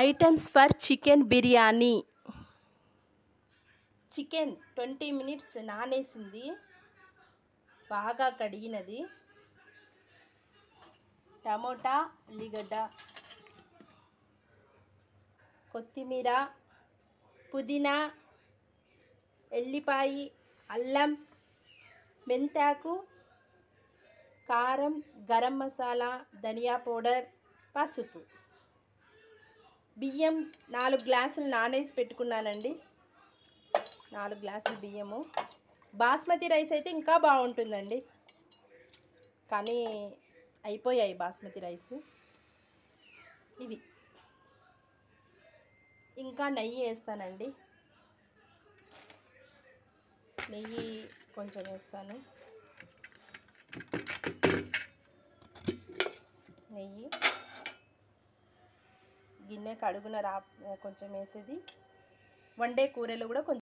Items for chicken biryani. Chicken 20 minutes నానేసింది, బాగా కడిగినది. Tomato, ఉల్లిగడ్డ, కొత్తిమీర, పుదీనా, ఎల్లిపాయి, అల్లం, మెంతాకు, కారం, గరం మసాలా, ధనియా పౌడర్, పసుపు. బియ్యం 4 గ్లాసులు నానేసి పెట్టుకున్నానండి. 4 గ్లాసులు బియ్యము. బాస్మతి రైస్ అయితే ఇంకా బాగుంటుందండి, కానీ అయిపోయాయి బాస్మతి రైస్. ఇవి ఇంకా నెయ్యి వేస్తానండి. నెయ్యి కొంచెం వేస్తాను. నెయ్యి గిన్నె కడుగున కొంచెం వేసేది. వండే కూరలు కూడా కొంచెం